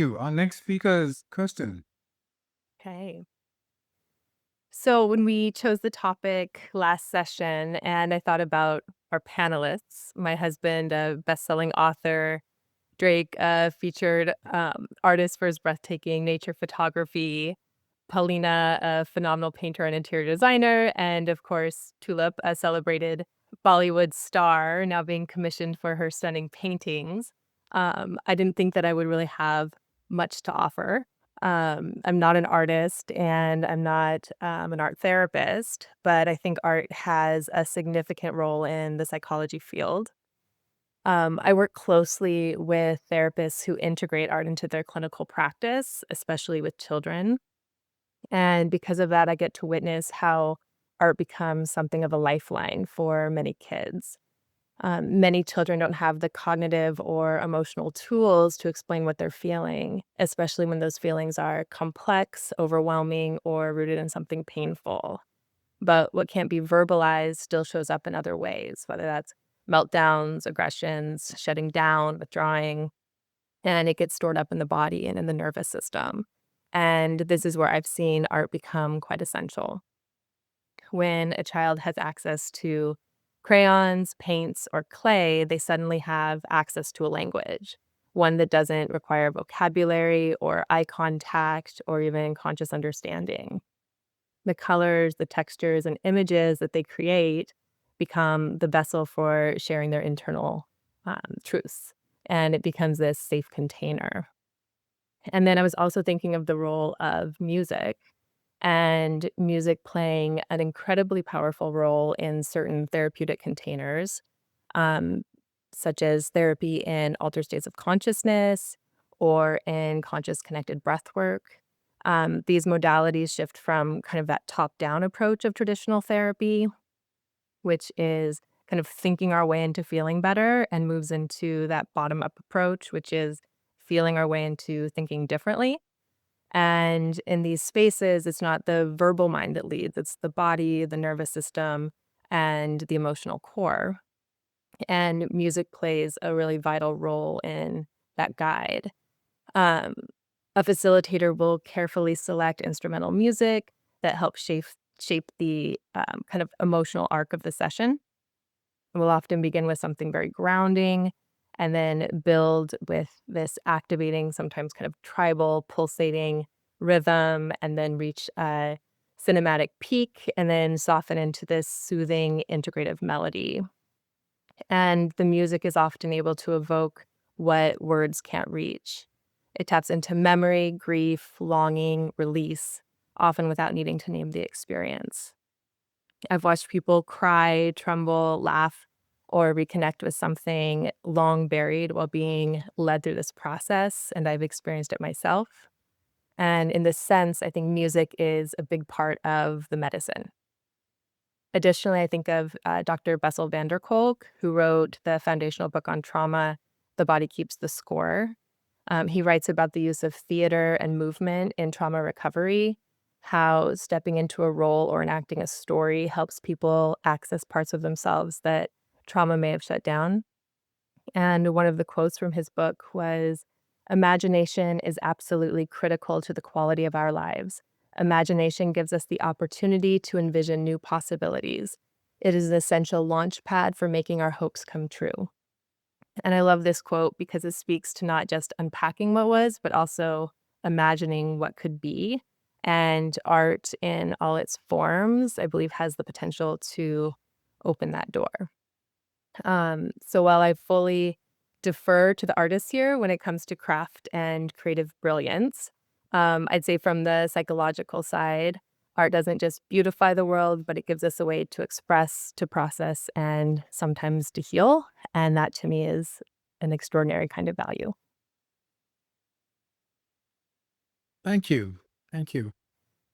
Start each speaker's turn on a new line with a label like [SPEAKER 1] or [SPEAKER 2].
[SPEAKER 1] You. Our next speaker is Kirstyn.
[SPEAKER 2] Okay. So when we chose the topic last session and I thought about our panelists, my husband, a best-selling author, Drake, a featured artist for his breathtaking nature photography, Paulina, a phenomenal painter and interior designer, and of course, Tulip, a celebrated Bollywood star, now being commissioned for her stunning paintings. I didn't think that I would really have much to offer. I'm not an artist and I'm not an art therapist, but I think art has a significant role in the psychology field. I work closely with therapists who integrate art into their clinical practice, especially with children. And because of that, I get to witness how art becomes something of a lifeline for many kids. Many children don't have the cognitive or emotional tools to explain what they're feeling, especially when those feelings are complex, overwhelming, or rooted in something painful. But what can't be verbalized still shows up in other ways, whether that's meltdowns, aggressions, shutting down, withdrawing, and it gets stored up in the body and in the nervous system. And this is where I've seen art become quite essential. When a child has access to crayons, paints, or clay, they suddenly have access to a language, one that doesn't require vocabulary or eye contact or even conscious understanding. The colors, the textures, and images that they create become the vessel for sharing their internal truths. And it becomes this safe container. And then I was also thinking of the role of music and music playing an incredibly powerful role in certain therapeutic containers, um, such as therapy in altered states of consciousness or in conscious connected breath work. These modalities shift from kind of that top down approach of traditional therapy, which is kind of thinking our way into feeling better, and moves into that bottom up approach, which is feeling our way into thinking differently. And in these spaces, it's not the verbal mind that leads, it's the body, the nervous system, and the emotional core. And music plays a really vital role in that guide. Um, a facilitator will carefully select instrumental music that helps shape the kind of emotional arc of the session. We'll often begin with something very grounding and then build with this activating, sometimes kind of tribal, pulsating rhythm, and then reach a cinematic peak and then soften into this soothing, integrative melody. And the music is often able to evoke what words can't reach. It taps into memory, grief, longing, release, often without needing to name the experience. I've watched people cry, tremble, laugh, or reconnect with something long buried while being led through this process, and I've experienced it myself. And in this sense, I think music is a big part of the medicine. Additionally, I think of Dr. Bessel van der Kolk, who wrote the foundational book on trauma, The Body Keeps the Score. He writes about the use of theater and movement in trauma recovery, how stepping into a role or enacting a story helps people access parts of themselves that trauma may have shut down. And one of the quotes from his book was, "Imagination is absolutely critical to the quality of our lives. Imagination gives us the opportunity to envision new possibilities. It is an essential launch pad for making our hopes come true." And I love this quote because it speaks to not just unpacking what was, but also imagining what could be. And art in all its forms, I believe, has the potential to open that door. So while I fully defer to the artists here when it comes to craft and creative brilliance, I'd say from the psychological side, art doesn't just beautify the world, but it gives us a way to express, to process, and sometimes to heal. And that to me is an extraordinary kind of value.
[SPEAKER 1] Thank you. Thank you.